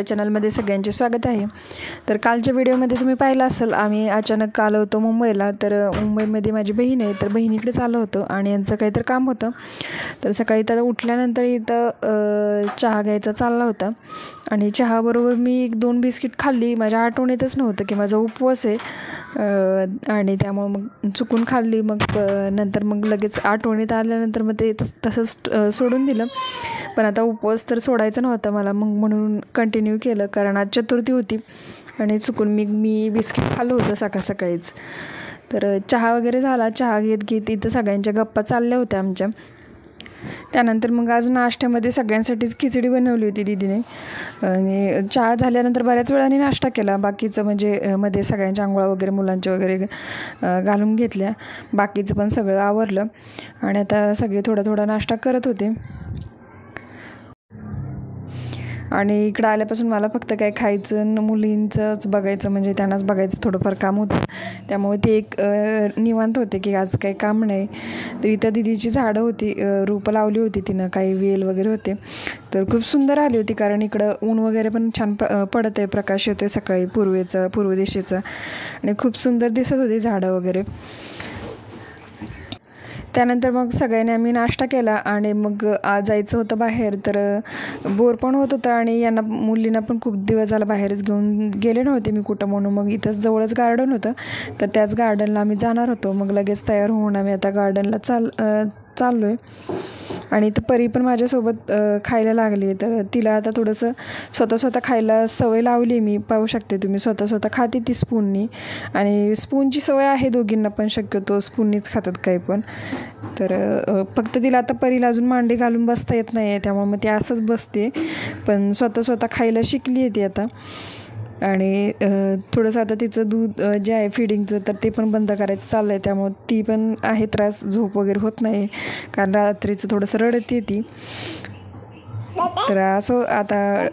चॅनलमध्ये सगळ्यांचे स्वागत आहे। तर कालच्या व्हिडिओमध्ये तुम्ही पाहिलं असेल, आम्ही अचानक आलो होतो मुंबईला। तर मुंबईमध्ये माझी बहीण आहे, तर बहिणीकडे आलो होतो आणि यांचं काहीतरी काम होतं। तर सकाळी तर उठल्यानंतर इथं चहा घ्यायचा चालला होता आणि चहाबरोबर मी 1-2 बिस्किट खाल्ली। माझ्या आठवणीतच नव्हतं की माझा उपवास आहे आणि त्यामुळे मग चुकून खाल्ली। मग नंतर मग लगेच आठवणीत आल्यानंतर मग ते तसंच सोडून दिलं। पण आता उपवास तर सोडायचा नव्हता मला, मग म्हणून कंटिन्यू केलं, कारण आज चतुर्थी होती आणि चुकून मी बिस्किट खाल्लं होतं सकाळीच। तर चहा वगैरे झाला। चहा घेत इथं सगळ्यांच्या गप्पा चालल्या होत्या आमच्या। त्यानंतर मग आज नाश्त्यामध्ये सगळ्यांसाठीच खिचडी बनवली होती दीदीने आणि चहा झाल्यानंतर बऱ्याच वेळाने नाश्ता केला। बाकीचं म्हणजे मध्ये सगळ्यांच्या आंघोळा वगैरे मुलांच्या वगैरे घालून घेतल्या, बाकीचं पण सगळं आवरलं आणि आता सगळे थोडा नाश्ता करत होते। आणि इकडं आल्यापासून मला फक्त काय खायचं मुलींचंच बघायचं, म्हणजे त्यांनाच बघायचं थोडंफार काम होतं, त्यामुळे ते एक निवांत होते की आज काही काम नाही। तर इथं दीदीची झाडं होती, रोपं लावली होती तिनं, काही वेल वगैरे होते, तर खूप सुंदर आली होती, कारण इकडं ऊन वगैरे पण छान पडत आहे, प्रकाश येतो आहे सकाळी पूर्व दिशेचा आणि खूप सुंदर दिसत होती झाडं वगैरे। त्यानंतर मग सगळ्यांनी आम्ही नाश्ता केला आणि मग आज जायचं होतं बाहेर। तर बोर पण होत होतं आणि यांना मुलींना पण खूप दिवस झाला बाहेरच घेऊन गेले नव्हते मी कुठं, म्हणून मग इथंच जवळच गार्डन होतं, तर त्याच गार्डनला आम्ही जाणार होतो। मग लगेच तयार होऊन आम्ही आता गार्डनला चाललो आहे आणि इथं परी पण माझ्यासोबत खायला लागली। तर तिला आता थोडंसं स्वतः खायला सवय लावली मी, पाहू शकते तुम्ही, स्वतः खाते ती स्पूननी, आणि स्पूनची सवय आहे दोघींना पण, शक्यतो स्पूननीच खातात काही पण। तर फक्त तिला आता परीला अजून मांडी घालून बसता येत नाही आहे, त्यामुळे मग ती असंच बसते, पण स्वतः खायला शिकली आहे ती आता। आणि थोडंसं आता तिचं दूध जे आहे फिडिंगचं, तर ते पण बंद करायचं चाललं आहे, त्यामुळे ती पण आहे त्रास, झोप वगैरे होत नाही, कारण रात्रीचं थोडंसं रडते ती। तर असं आता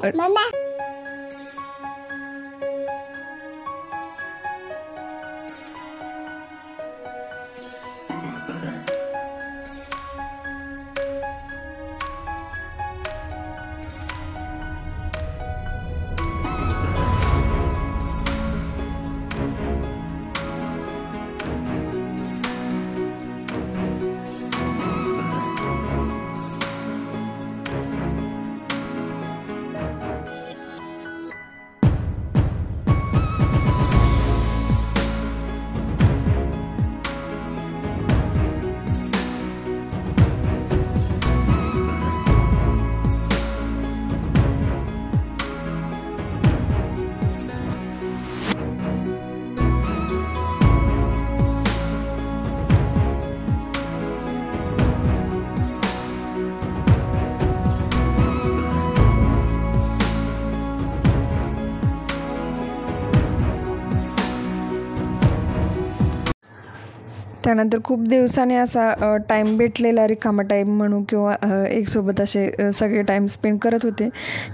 त्यानंतर खूप दिवसाने असा टाईम भेटलेला, रिकामा टाईम म्हणू किंवा एकसोबत असे सगळे टाईम स्पेंड करत होते।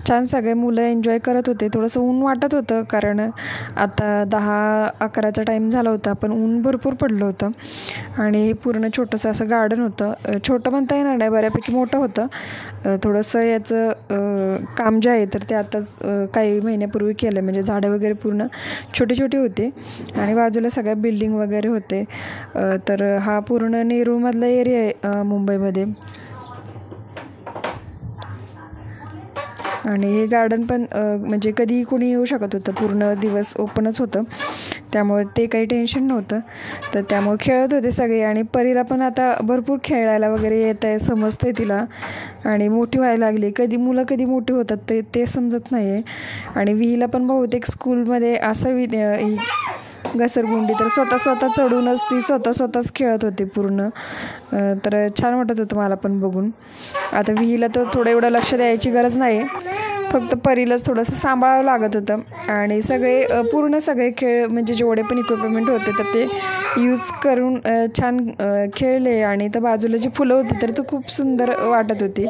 छान सगळे मुलं एन्जॉय करत होते। थोडंसं ऊन वाटत होतं, कारण आता 10-11चा टाईम झाला होता, पण ऊन भरपूर पडलं होतं आणि पूर्ण छोटंसं असं गार्डन होतं। छोटं म्हणता येणार नाही, बऱ्यापैकी मोठं होतं। थोडंसं याचं काम जे आहे तर ते आताच काही महिन्यापूर्वी केलं, म्हणजे झाडं वगैरे पूर्ण छोटे होते आणि बाजूला सगळ्या बिल्डिंग वगैरे होते। तर हा पूर्ण नेरूळमधला एरिया आहे मुंबईमध्ये, आणि हे गार्डन पण म्हणजे कधीही कोणी येऊ शकत होतं, पूर्ण दिवस ओपनच होतं, त्यामुळे ते काही टेन्शन नव्हतं। तर त्यामुळे खेळत होते सगळे आणि परीला पण आता भरपूर खेळायला वगैरे येत आहे, समजते तिला आणि मोठी व्हायला लागली। मुलं कधी मोठी होतात ते समजत नाही आहे। आणि विहीला पण बहुतेक स्कूलमध्ये असावी ही घसरगुंडी, तर स्वतः चढूनच ती स्वतःच खेळत होती पूर्ण। तर छान वाटत होतं मला पण बघून। आता विहीला तर थोडं एवढं लक्ष द्यायची गरज नाही, फक्त परीलाच थोडंसं सांभाळावं लागत होतं आणि पूर्ण सगळे खेळ म्हणजे जेवढे पण इक्विपमेंट होते तर ते यूज करून छान खेळले। आणि तर बाजूला जी फुलं होती तर ती खूप सुंदर वाटत होती।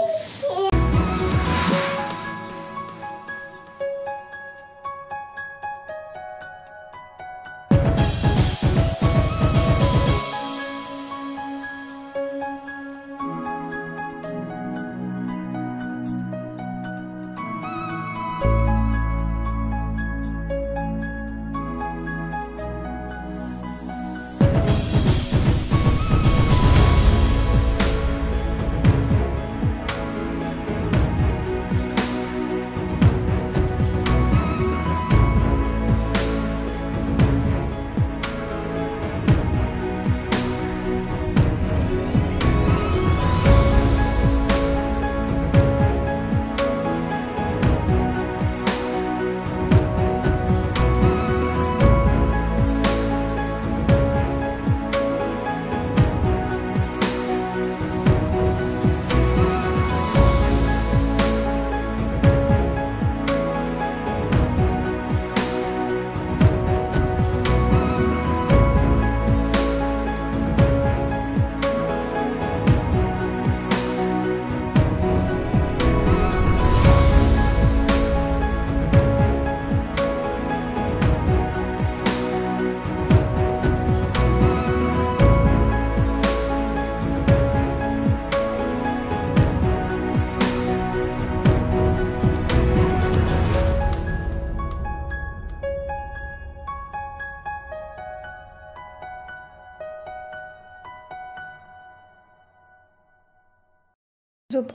झोप.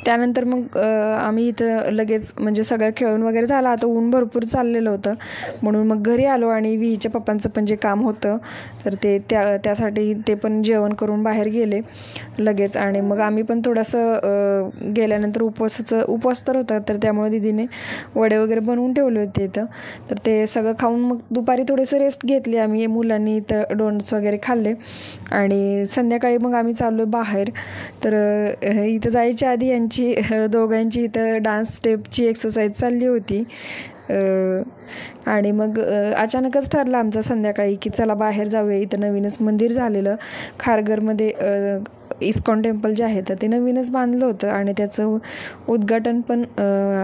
त्यानंतर मग आम्ही इथं लगेच म्हणजे सगळं खेळून वगैरे झालं. आता ऊन भरपूर चाललेलं होतं म्हणून मग घरी आलो आणि विहीच्या पप्पांचं पण जे काम होतं तर त्यासाठी ते पण जेवण करून बाहेर गेले लगेच. आणि मग आम्ही पण थोडंसं गेल्यानंतर उपवास तर होता, तर त्यामुळे दीदीने वडे वगैरे बनवून ठेवले होते इथं. तर ते सगळं खाऊन मग दुपारी थोडेसे रेस्ट घेतली आम्ही. मुलांनी इथं डोनट्स वगैरे खाल्ले आणि संध्याकाळी मग आम्ही चाललो बाहेर. तर इथं जायच्या आधी दोघांची इथं डान्स स्टेपची एक्सरसाइज चालली होती. आणि मग अचानकच ठरलं आमचं संध्याकाळी की चला बाहेर जाऊया. इथं नवीनच मंदिर झालेलं खारघरमध्ये, इस्कॉन टेम्पल जे आहे तर ते नवीनच बांधलं होतं आणि त्याचं उद्घाटन पण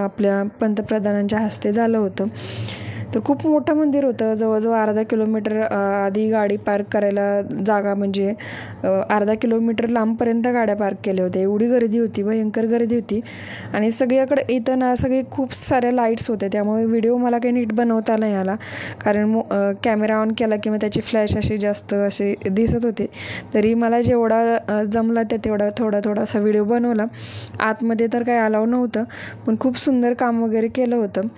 आपल्या पंतप्रधानांच्या हस्ते झालं होतं. तर खूप मोठं मंदिर होतं. जवळजवळ अर्धा किलोमीटर आधी गाडी पार्क करायला जागा, म्हणजे अर्धा किलोमीटर लांबपर्यंत गाड्या पार्क केल्या होत्या. एवढी गर्दी होती, भयंकर गर्दी होती. आणि सगळीकडे इथं ना सगळे खूप साऱ्या लाईट्स होते, त्यामुळे व्हिडिओ मला काही नीट बनवता नाही आला. कारण कॅमेरा ऑन केला किंवा त्याची फ्लॅश जास्त असे दिसत होते. तरी मला जेवढा जमला तेवढा थोडासा व्हिडिओ बनवला. आतमध्ये तर काही अलाव नव्हतं, पण खूप सुंदर काम वगैरे केलं होतं.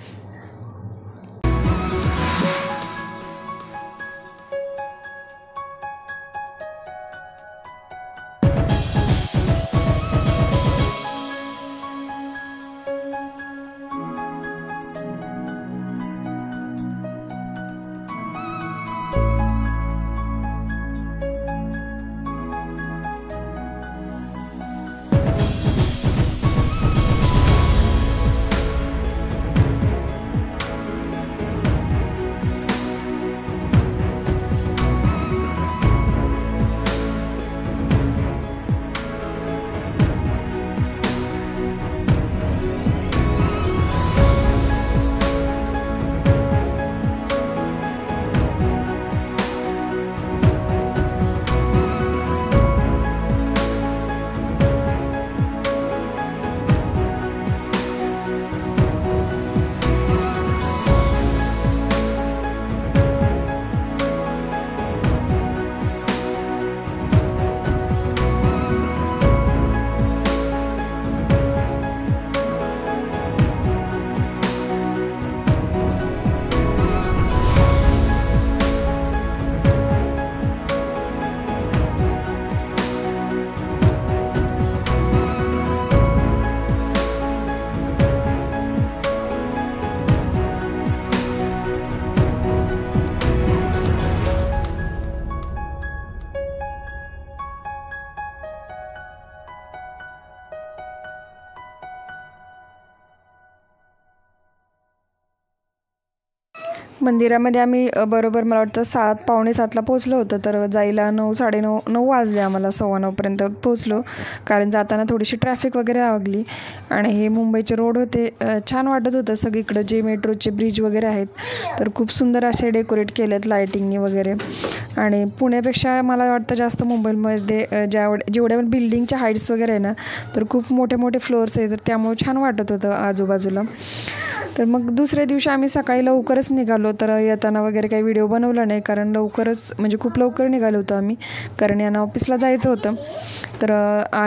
मंदिरामध्ये आम्ही बरोबर मला वाटतं 7:45 पोचलो होतो. तर जायला 9:30 वाजले आम्हाला, 9:15पर्यंत पोचलो. कारण जाताना थोडीशी ट्रॅफिक वगैरे लागली आणि हे मुंबईचे रोड होते. छान वाटत होतं सगळीकडं. जे मेट्रोचे ब्रिज वगैरे आहेत तर खूप सुंदर असे डेकोरेट केलेत लायटिंगनी वगैरे. आणि पुण्यापेक्षा मला वाटतं जास्त मुंबईमध्ये जेवढ्या बिल्डिंगच्या हाईट्स वगैरे आहे ना, तर खूप मोठे मोठे फ्लोअर्स आहेत, तर त्यामुळे छान वाटत होतं आजूबाजूला. तर मग दुसऱ्या दिवशी आम्ही सकाळी लवकरच निघालो. तर येताना वगैरे काही व्हिडिओ बनवला नाही, कारण लवकरच म्हणजे खूप लवकर निघालो होतो आम्ही, कारण यांना ऑफिसला जायचं होतं. तर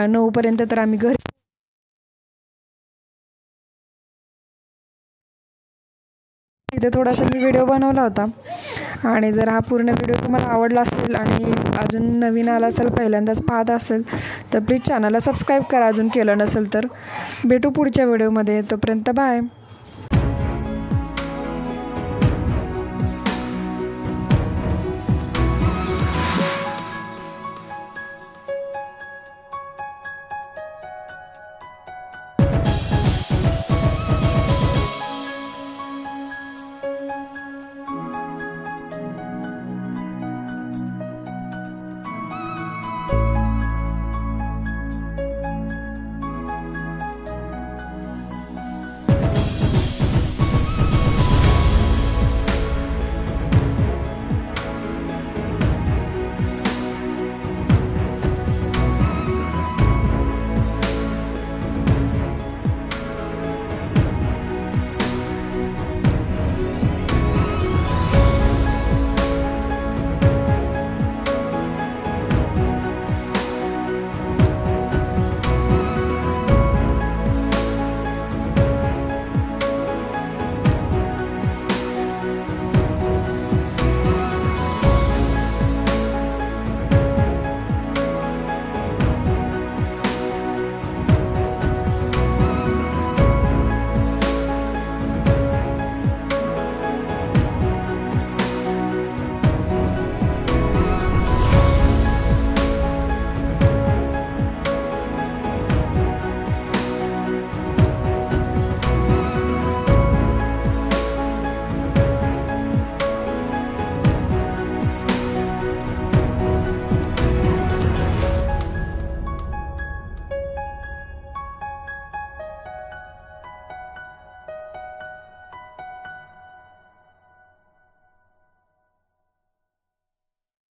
9पर्यंत तर आम्ही घरी. इथे थोडासा मी व्हिडिओ बनवला होता. आणि जर हा पूर्ण व्हिडिओ तुम्हाला आवडला असेल आणि अजून नवीन आला असेल, पहिल्यांदाच पाहत असेल, तर प्लीज चॅनलला सबस्क्राईब करा अजून केलं नसेल तर. भेटू पुढच्या व्हिडिओमध्ये. तोपर्यंत बाय.